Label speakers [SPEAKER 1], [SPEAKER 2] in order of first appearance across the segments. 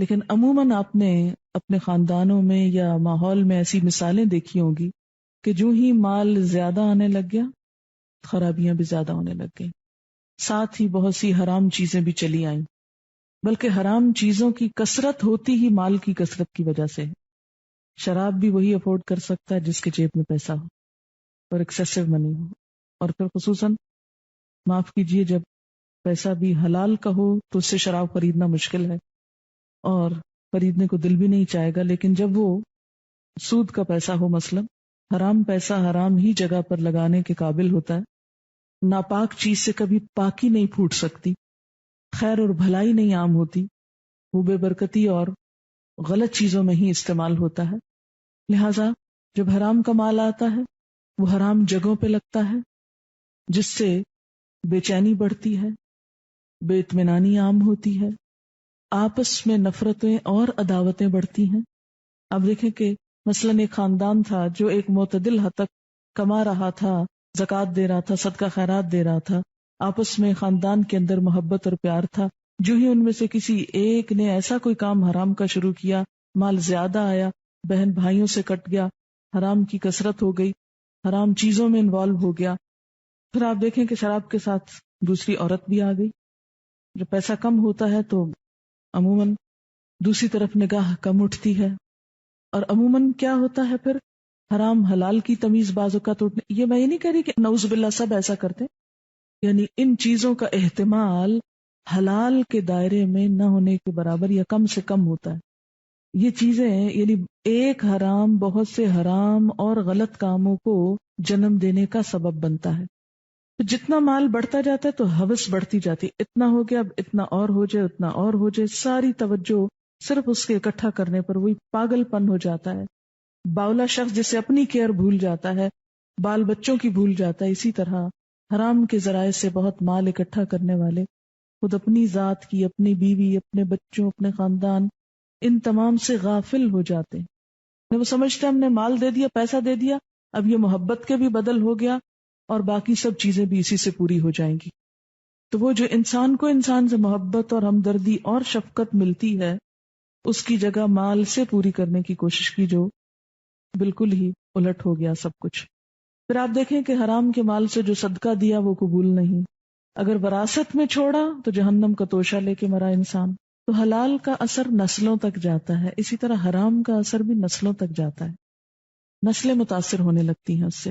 [SPEAKER 1] لیکن عموماً آپ نے اپنے خاندانوں میں یا ماحول میں ایسی مثالیں دیکھی ہوں گی کہ جو ہی مال زیادہ آنے لگ گیا خرابیاں بھی زیادہ ہونے لگ گئیں، ساتھ ہی بہت سی حرام چیزیں بھی چلی آئیں، بلکہ حرام چیزوں کی کثرت ہوتی ہی مال کی کثرت کی وجہ سے ہے۔ شراب بھی وہی افورڈ کر سکتا ہے جس کے جیب میں پیسہ ہو اور ایکسیسو منی ہو، اور پھر خصوصاً معاف کیجئے جب پیسہ بھی حلال کا ہو تو اس سے شراب خریدنا مشکل ہے اور خریدنے کو دل بھی نہیں چاہے گا، لیکن جب وہ سود کا پیسہ ہو مثلا، حرام پیسہ حرام ہی جگہ پر لگانے کے قابل ہوتا ہے۔ ناپاک چیز سے کبھی پاکی نہیں پھوٹ سکتی، خیر اور بھلائی نہیں عام ہوتی، وہ بے برکتی اور غلط چیزوں میں ہی استعمال ہوتا ہے۔ لہذا جب حرام کا مال آتا ہے وہ حرام جگہوں پہ لگتا ہے، جس سے بے چینی بڑھتی ہے، بے اطمینانی عام ہوتی ہے، آپس میں نفرتیں اور عداوتیں بڑھتی ہیں۔ اب دیکھیں کہ مثلاً ایک خاندان تھا جو ایک معتدل حد تک کما رہا تھا، زکوٰۃ دے رہا تھا، صدقہ خیرات دے رہا تھا، آپس میں خاندان کے اندر محبت اور پیار تھا، جو ہی ان میں سے کسی ایک نے ایسا کوئی کام حرام کا شروع کیا، مال زیادہ آیا، بہن بھائیوں سے کٹ گیا، حرام کی کثرت ہو گئی، حرام چیزوں میں انوالو ہو گیا، پھر آپ دیکھیں کہ شراب کے ساتھ دوسری عورت بھی آ گئی۔ جب پیسہ کم ہوتا ہے تو عموماً دوسری طرف نگاہ کم اٹھتی ہے، اور عموماً کیا ہوتا ہے پھر حرام حلال کی تمیز بعض اوقات اٹھنے، یہ میں یہ نہیں کہہ رہی کہ نعوذ باللہ سب ایسا کرتے، یعنی ان چیزوں کا احتمال حلال کے دائرے میں نہ ہونے کے برابر یا کم سے کم ہوتا ہے۔ یہ چیزیں یعنی ایک حرام بہت سے حرام اور غلط کاموں کو جنم دینے کا سبب بنتا ہے۔ تو جتنا مال بڑھتا جاتا ہے تو ہوس بڑھتی جاتی ہے، اتنا ہو گیا اب اتنا اور ہو جائے، اتنا اور ہو جائے، ساری توجہ صرف اس کے اکٹھا کرنے پر، وہی پاگل پن ہو جاتا ہے۔ باولا شخص جسے اپنی کیئر بھول جاتا ہے، بال بچوں کی بھول جاتا ہے، اسی طرح حرام کے ذرائع سے بہت مال اکٹھا کرنے والے خود اپنی ذات کی، اپنی بیوی، اپنے بچوں، اپنے خاندان، ان تمام سے غافل ہو جاتے ہیں۔ وہ سمجھتے ہم نے مال دے دیا، پیسہ دے دیا، اب یہ محبت کے بھی بدل ہو گیا اور باقی سب چیزیں بھی اسی سے پوری ہو جائیں گی۔ تو وہ جو انسان کو انسان سے محبت اور ہمدردی اور شفقت ملتی ہے، اس کی جگہ مال سے پوری کرنے کی کوشش کی، جو بالکل ہی الٹ ہو گیا سب کچھ۔ پھر آپ دیکھیں کہ حرام کے مال سے جو صدقہ دیا وہ قبول نہیں، اگر وراثت میں چھوڑا تو جہنم کا توشہ لے کے مرا انسان۔ تو حلال کا اثر نسلوں تک جاتا ہے، اسی طرح حرام کا اثر بھی نسلوں تک جاتا ہے، نسلیں متاثر ہونے لگتی ہیں اس سے۔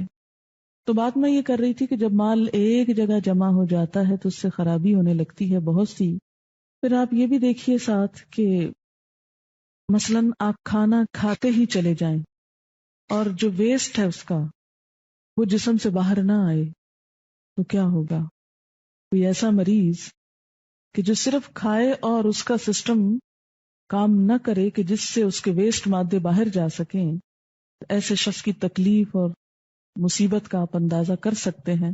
[SPEAKER 1] تو بات میں یہ کر رہی تھی کہ جب مال ایک جگہ جمع ہو جاتا ہے تو اس سے خرابی ہونے لگتی ہے بہت سی۔ پھر آپ یہ بھی دیکھیے ساتھ کہ مثلاً آپ کھانا کھاتے ہی چلے جائیں اور جو ویسٹ ہے اس کا وہ جسم سے باہر نہ آئے تو کیا ہوگا؟ کوئی ایسا مریض کہ جو صرف کھائے اور اس کا سسٹم کام نہ کرے کہ جس سے اس کے ویسٹ مادے باہر جا سکیں، ایسے شخص کی تکلیف اور مصیبت کا آپ اندازہ کر سکتے ہیں۔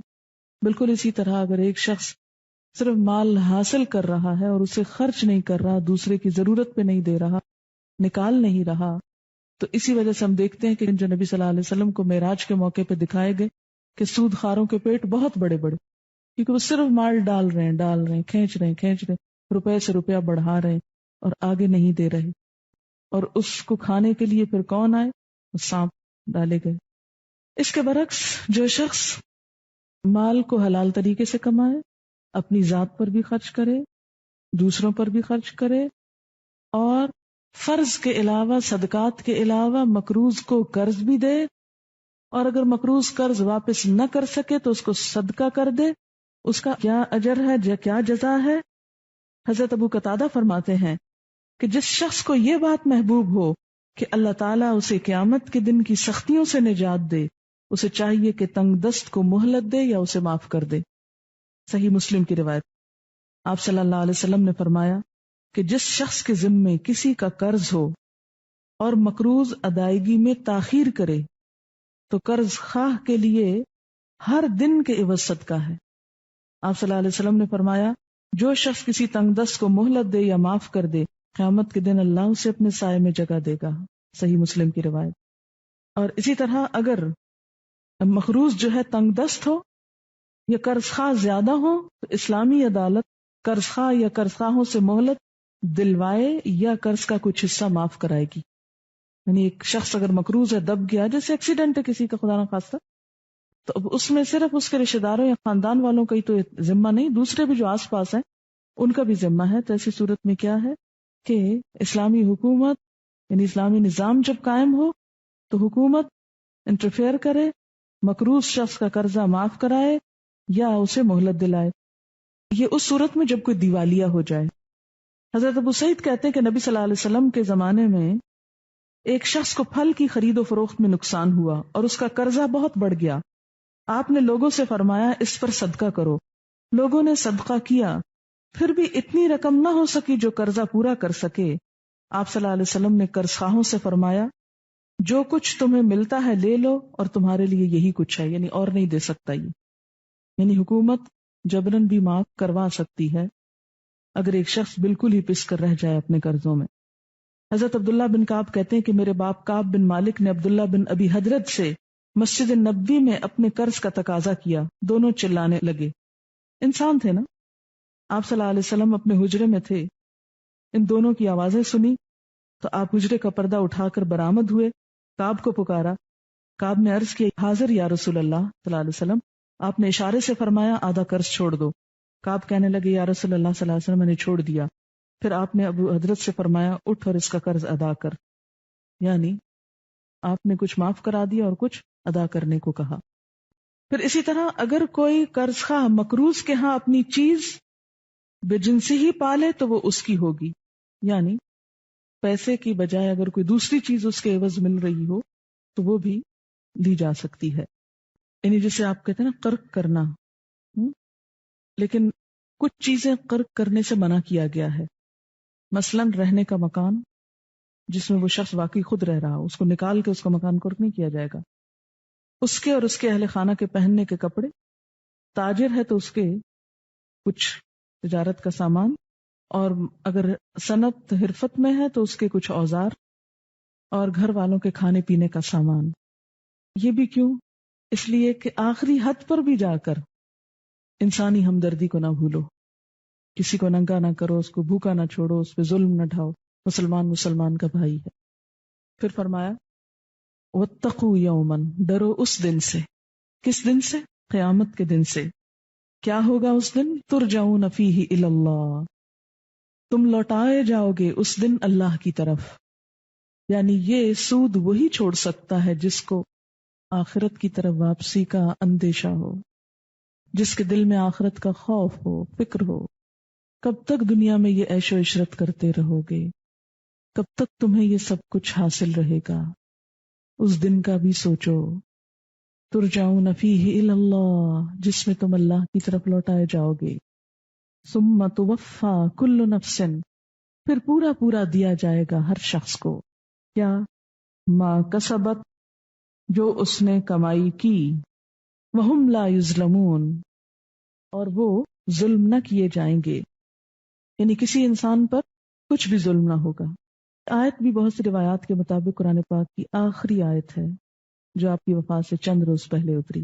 [SPEAKER 1] بالکل اسی طرح اگر ایک شخص صرف مال حاصل کر رہا ہے اور اسے خرچ نہیں کر رہا، دوسرے کی ضرورت پہ نہیں دے رہا، نکال نہیں رہا، تو اسی وجہ سے ہم دیکھتے ہیں کہ جو نبی صلی اللہ علیہ وسلم کو معراج کے موقع پہ دکھائے گئے کہ سود خاروں کے پیٹ بہت بڑے بڑے، کیونکہ وہ صرف مال ڈال رہے ہیں، کھینچ رہے ہیں، روپے سے روپیہ بڑھا رہے ہیں اور آگے نہیں دے رہے، اور اس کو کھانے کے لیے پھر کون آئے؟ سانپ ڈالے گئے۔ اس کے برعکس جو شخص مال کو حلال طریقے سے کمائے، اپنی ذات پر بھی خرچ کرے، دوسروں پر بھی خرچ کرے، اور فرض کے علاوہ، صدقات کے علاوہ مقروض کو قرض بھی دے، اور اگر مقروض قرض واپس نہ کر سکے تو اس کو صدقہ کر دے، اس کا کیا اجر ہے، کیا جزا ہے؟ حضرت ابو قتادہ فرماتے ہیں کہ جس شخص کو یہ بات محبوب ہو کہ اللہ تعالیٰ اسے قیامت کے دن کی سختیوں سے نجات دے، اسے چاہیے کہ تنگ دست کو مہلت دے یا اسے معاف کر دے۔ صحیح مسلم کی روایت۔ آپ صلی اللہ علیہ وسلم نے فرمایا کہ جس شخص کے ذمے کسی کا قرض ہو اور مقروض ادائیگی میں تاخیر کرے تو قرض خواہ کے لیے ہر دن کے عوض صدقہ ہے۔ آپ صلی اللہ علیہ وسلم نے فرمایا جو شخص کسی تنگ دست کو مہلت دے یا معاف کر دے، قیامت کے دن اللہ اسے اپنے سائے میں جگہ دے گا۔ صحیح مسلم کی روایت۔ اور اسی طرح اگر مقروض جو ہے تنگ دست ہو یا قرض خواہ زیادہ ہو تو اسلامی عدالت قرض خواہ یا قرض خواہوں سے مہلت دلوائے یا قرض کا کچھ حصہ معاف کرائے گی. یعنی ایک شخص اگر مقروض ہے، دب گیا، جیسے ایکسیڈنٹ ہے کسی کا خدا نہ خواستہ، تو اب اس میں صرف اس کے رشتے داروں یا خاندان والوں کا ہی تو ذمہ نہیں، دوسرے بھی جو آس پاس ہیں ان کا بھی ذمہ ہے. تو ایسی صورت میں کیا ہے کہ اسلامی حکومت یعنی اسلامی نظام جب قائم ہو تو حکومت انٹرفیئر کرے، مقروض شخص کا قرضہ معاف کرائے یا اسے مہلت دلائے. یہ اس صورت میں جب کوئی دیوالیہ ہو جائے. حضرت ابو سعید کہتے ہیں کہ نبی صلی اللہ علیہ وسلم کے زمانے میں ایک شخص کو پھل کی خرید و فروخت میں نقصان ہوا اور اس کا قرضہ بہت بڑھ گیا. آپ نے لوگوں سے فرمایا اس پر صدقہ کرو. لوگوں نے صدقہ کیا، پھر بھی اتنی رقم نہ ہو سکی جو قرضہ پورا کر سکے. آپ صلی اللہ علیہ وسلم نے قرض خواہوں سے فرمایا جو کچھ تمہیں ملتا ہے لے لو اور تمہارے لیے یہی کچھ ہے، یعنی اور نہیں دے سکتا. یہ یعنی حکومت جبرن بھی معاف کروا سکتی ہے اگر ایک شخص بالکل ہی پس کر رہ جائے اپنے قرضوں میں. حضرت عبداللہ بن کعب کہتے ہیں کہ میرے باپ کعب بن مالک نے عبداللہ بن ابی حضرت سے مسجد نبوی میں اپنے قرض کا تقاضا کیا. دونوں چلانے لگے. انسان تھے نا. آپ صلی اللہ علیہ وسلم اپنے حجرے میں تھے، ان دونوں کی آوازیں سنی تو آپ حجرے کا پردہ اٹھا کر برآمد ہوئے. کعب کو پکارا. کعب نے عرض کی حاضر یا رسول اللہ صلی اللہ علیہ وسلم. آپ نے اشارے سے فرمایا آدھا قرض چھوڑ دو. کعب کہنے لگے یا رسول اللہ صلی اللہ علیہ وسلم میں نے چھوڑ دیا. پھر آپ نے ابو حضرت سے فرمایا اٹھ اور اس کا قرض ادا کر. یعنی آپ نے کچھ معاف کرا دیا اور کچھ ادا کرنے کو کہا. پھر اسی طرح اگر کوئی قرض خواہ مقروض کے ہاں اپنی چیز بے جنسی ہی پالے تو وہ اس کی ہوگی. یعنی پیسے کی بجائے اگر کوئی دوسری چیز اس کے عوض مل رہی ہو تو وہ بھی دی جا سکتی ہے. یعنی جسے آپ کہتے ہیں نا قرض کرنا. لیکن کچھ چیزیں قرض کرنے سے منع کیا گیا ہے. مثلا رہنے کا مکان جس میں وہ شخص واقعی خود رہ رہا ہو، اس کو نکال کے اس کا مکان قرض نہیں کیا جائے گا. اس کے اور اس کے اہل خانہ کے پہننے کے کپڑے، تاجر ہے تو اس کے کچھ تجارت کا سامان، اور اگر صنعت حرفت میں ہے تو اس کے کچھ اوزار، اور گھر والوں کے کھانے پینے کا سامان. یہ بھی کیوں؟ اس لیے کہ آخری حد پر بھی جا کر انسانی ہمدردی کو نہ بھولو، کسی کو ننگا نہ کرو، اس کو بھوکا نہ چھوڑو، اس پہ ظلم نہ ڈھاؤ. مسلمان کا بھائی ہے. پھر فرمایا واتقوا یوما، ڈرو اس دن سے. کس دن سے؟ قیامت کے دن سے. کیا ہوگا اس دن؟ ترجعون فیہ الی اللہ، تم لوٹائے جاؤ گے اس دن اللہ کی طرف. یعنی یہ سود وہی چھوڑ سکتا ہے جس کو آخرت کی طرف واپسی کا اندیشہ ہو، جس کے دل میں آخرت کا خوف ہو، فکر ہو. کب تک دنیا میں یہ عیش و عشرت کرتے رہو گے؟ کب تک تمہیں یہ سب کچھ حاصل رہے گا؟ اس دن کا بھی سوچو. ترجعون فیہ الی اللہ، جس میں تم اللہ کی طرف لوٹائے جاؤ گے. ثم توفی کل نفس، پھر پورا پورا دیا جائے گا ہر شخص کو. کیا؟ ما کسبت، جو اس نے کمائی کی. وہم لا یظلمون، اور وہ ظلم نہ کیے جائیں گے. یعنی کسی انسان پر کچھ بھی ظلم نہ ہوگا. آیت بھی بہت سی روایات کے مطابق قرآن پاک کی آخری آیت ہے جو آپ کی وفات سے چند روز پہلے اتری.